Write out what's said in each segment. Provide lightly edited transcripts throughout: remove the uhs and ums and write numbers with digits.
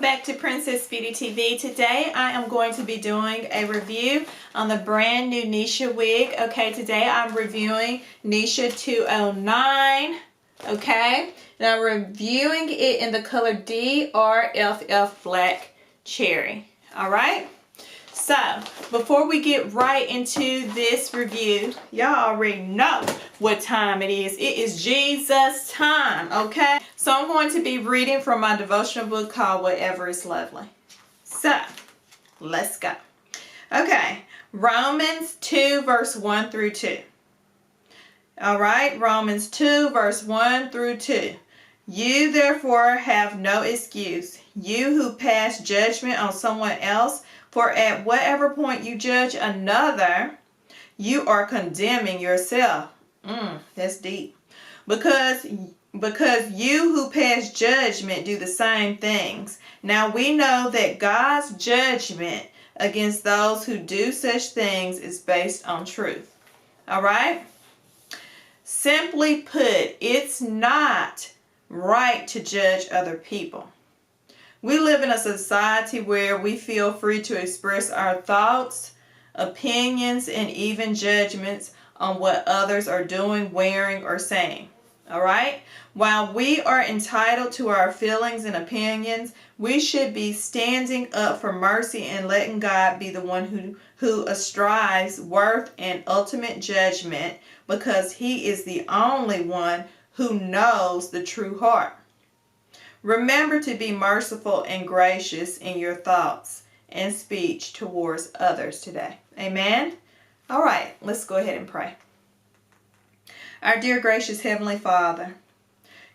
back to Princess Beauty TV. Today I am going to be doing a review on the brand new Neesha wig. Okay, today I'm reviewing Neesha 209. Okay, and I'm reviewing it in the color DRFF Black Cherry. Alright, so before we get right into this review, y'all already know what time it is. It is Jesus time, okay? So I'm going to be reading from my devotional book called Whatever is Lovely. So, let's go. Okay, Romans 2 verse 1 through 2. Alright, Romans 2 verse 1 through 2. You therefore have no excuse, you who pass judgment on someone else, for at whatever point you judge another, you are condemning yourself. That's deep. Because you who pass judgment do the same things. Now we know that God's judgment against those who do such things is based on truth. Alright? Simply put, it's not right to judge other people. We live in a society where we feel free to express our thoughts, opinions, and even judgments on what others are doing, wearing, or saying. Alright? While we are entitled to our feelings and opinions, we should be standing up for mercy and letting God be the one who ascribes worth and ultimate judgment, because He is the only one who knows the true heart. Remember to be merciful and gracious in your thoughts and speech towards others today. Amen? All right, let's go ahead and pray. Our dear gracious Heavenly Father,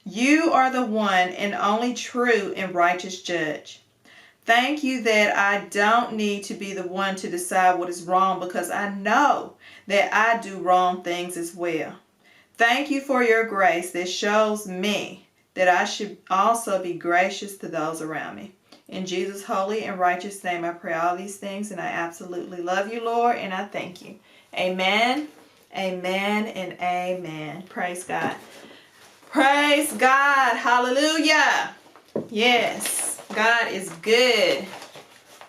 You are the one and only true and righteous judge. Thank You that I don't need to be the one to decide what is wrong, because I know that I do wrong things as well. Thank You for Your grace that shows me that I should also be gracious to those around me. In Jesus' holy and righteous name, I pray all these things, and I absolutely love You, Lord, and I thank You. Amen, amen, and amen. Praise God. Praise God. Hallelujah. Yes, God is good.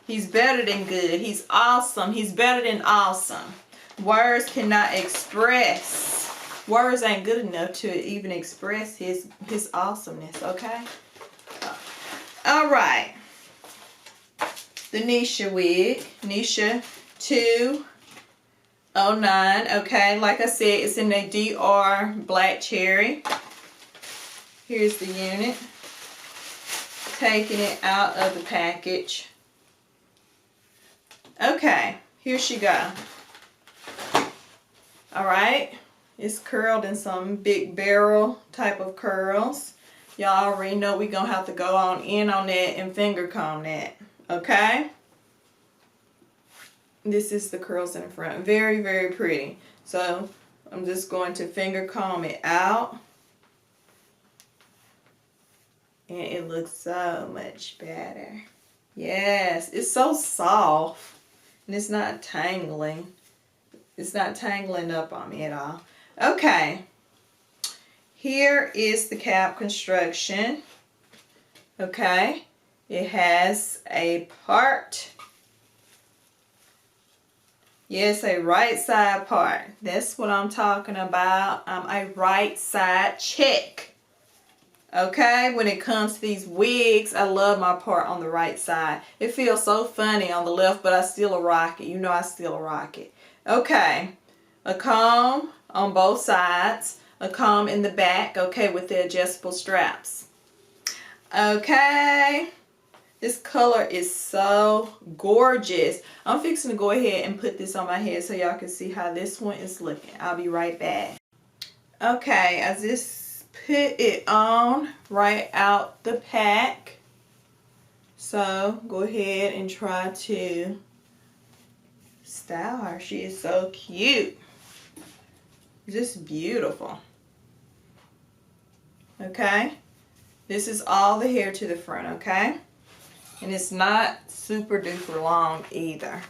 He's better than good. He's awesome. He's better than awesome. Words cannot express. Words ain't good enough to even express his awesomeness, okay? All right. The Neesha wig. Neesha 209. Okay, like I said, it's in the DR Black Cherry. Here's the unit. Taking it out of the package. Okay, here she go. All right. It's curled in some big barrel type of curls. Y'all already know we're going to have to go on in on that and finger comb that. Okay? This is the curls in the front. Very, very pretty. So, I'm just going to finger comb it out. And it looks so much better. Yes, it's so soft. And it's not tangling. It's not tangling up on me at all. Okay, here is the cap construction. Okay, it has a part. Yes, a right side part. That's what I'm talking about. I'm a right side chick. Okay, when it comes to these wigs, I love my part on the right side. It feels so funny on the left, but I still rock it. You know I still rock it. Okay, a comb on both sides, a comb in the back, okay, with the adjustable straps. Okay, this color is so gorgeous. I'm fixing to go ahead and put this on my head so y'all can see how this one is looking. I'll be right back. Okay, I just put it on right out the pack. So go ahead and try to style her. She is so cute. Just beautiful. Okay, this is all the hair to the front, okay? And it's not super duper long either.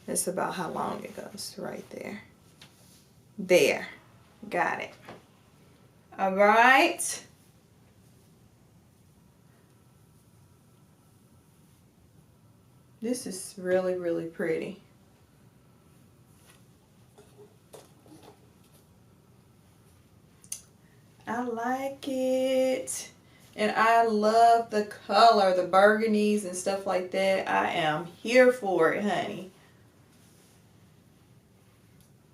It's about how long it goes right there. There, got it. All right. This is really, really pretty. I like it. And I love the color, the burgundies and stuff like that. I am here for it, honey.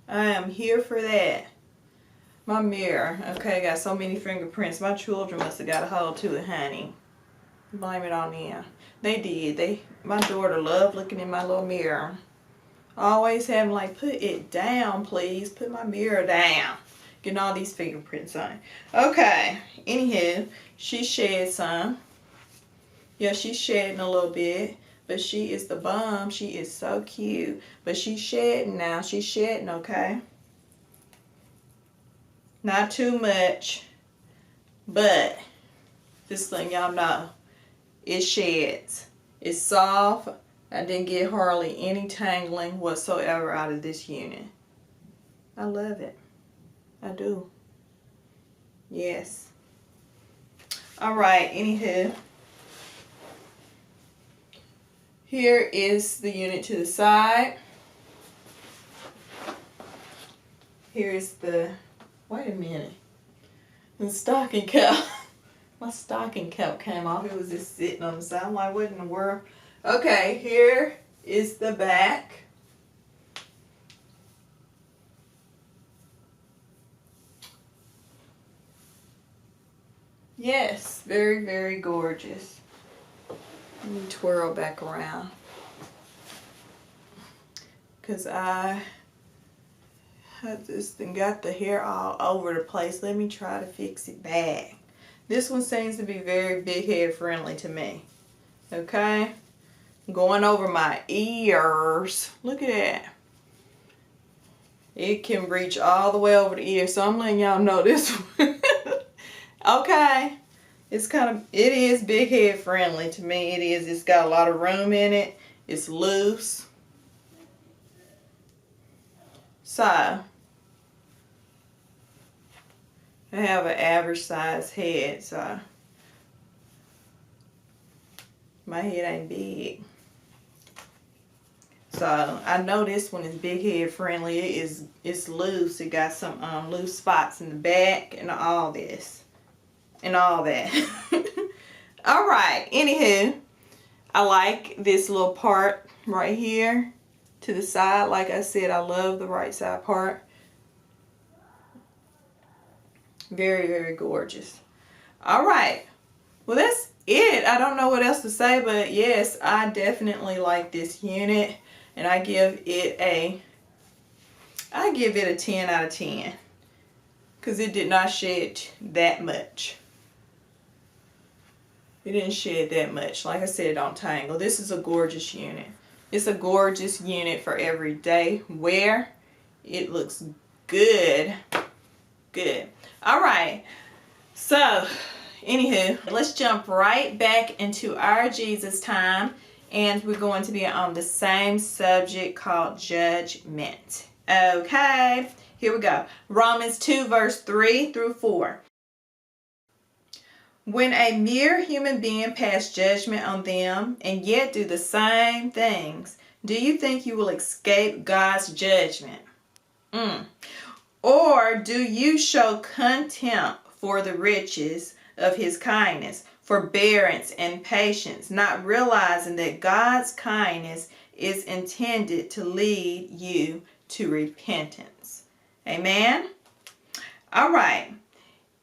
I am here for that. My mirror. Okay, got so many fingerprints. My children must have got a hold to it, honey. Blame it on them. They did. My daughter loved looking in my little mirror. Always having like, put it down, please. Put my mirror down. Getting all these fingerprints on it. Okay. Anywho, she shed some. Yeah, she's shedding a little bit. But she is the bomb. She is so cute. But she's shedding now. She's shedding, okay? Not too much. But just letting y'all know, it sheds. It's soft. I didn't get hardly any tangling whatsoever out of this unit. I love it. I do. Yes. Alright, anywho. Here is the unit to the side. Here is the, wait a minute. The stocking cap. My stocking cap came off. It was just sitting on the side. I'm like, what in the world? Okay, here is the back. Yes, very, very gorgeous. Let me twirl back around. Because I just got the hair all over the place. Let me try to fix it back. This one seems to be very big head friendly to me. Okay? Going over my ears. Look at that. It can reach all the way over the ear. So I'm letting y'all know this one. Okay. It is big head friendly to me. It is. It's got a lot of room in it. It's loose. So, I have an average size head, so my head ain't big. So, I know this one is big head friendly. It's loose. It got some loose spots in the back and all this. And all that. Alright, anywho, I like this little part right here to the side. Like I said, I love the right side part. Very, very gorgeous. Alright, well that's it. I don't know what else to say, but yes, I definitely like this unit. And I give it a 10 out of 10. Because it did not shed that much. It didn't shed that much. Like I said, it don't tangle. This is a gorgeous unit. It's a gorgeous unit for everyday wear. It looks good. Good. Alright. So, anywho, let's jump right back into our Jesus time. And we're going to be on the same subject called judgment. Okay. Here we go. Romans 2 verse 3 through 4. When a mere human being pass judgment on them and yet do the same things, do you think you will escape God's judgment? Or do you show contempt for the riches of his kindness, forbearance, and patience, not realizing that God's kindness is intended to lead you to repentance? Amen? All right.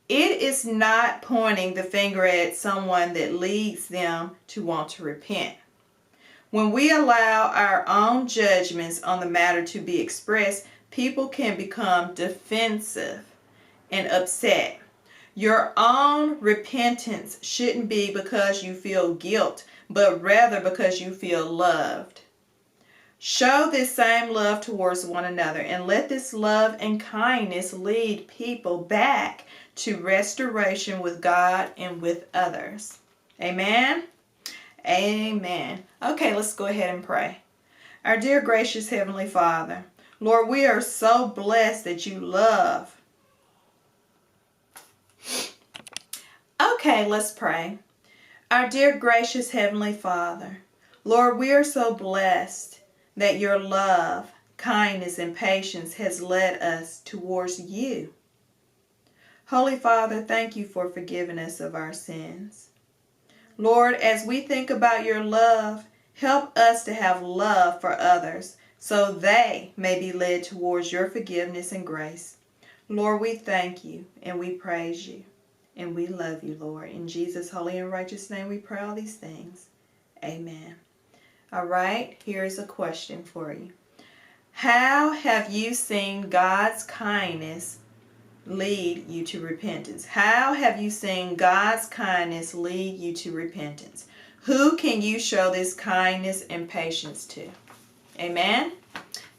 It is not pointing the finger at someone that leads them to want to repent. When we allow our own judgments on the matter to be expressed, people can become defensive and upset. Your own repentance shouldn't be because you feel guilt, but rather because you feel loved. Show this same love towards one another and let this love and kindness lead people back to restoration with God and with others. Amen? Amen. Okay, let's go ahead and pray. Our dear gracious Heavenly Father, Lord, we are so blessed that you love. Okay, let's pray. Our dear gracious Heavenly Father, Lord, we are so blessed that your love, kindness, and patience has led us towards you. Holy Father, thank you for forgiving us of our sins. Lord, as we think about your love, help us to have love for others so they may be led towards your forgiveness and grace. Lord, we thank you and we praise you and we love you, Lord. In Jesus' holy and righteous name we pray all these things. Amen. All right, here's a question for you. How have you seen God's kindness lead you to repentance? How have you seen God's kindness lead you to repentance? Who can you show this kindness and patience to? Amen?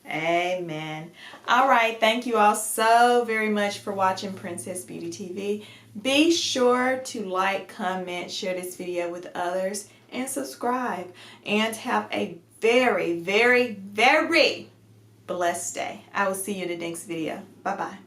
Amen. All right, thank you all so very much for watching Princess Beauty TV. Be sure to like, comment, share this video with others, and subscribe. And have a very, very, very blessed day. I will see you in the next video. Bye-bye.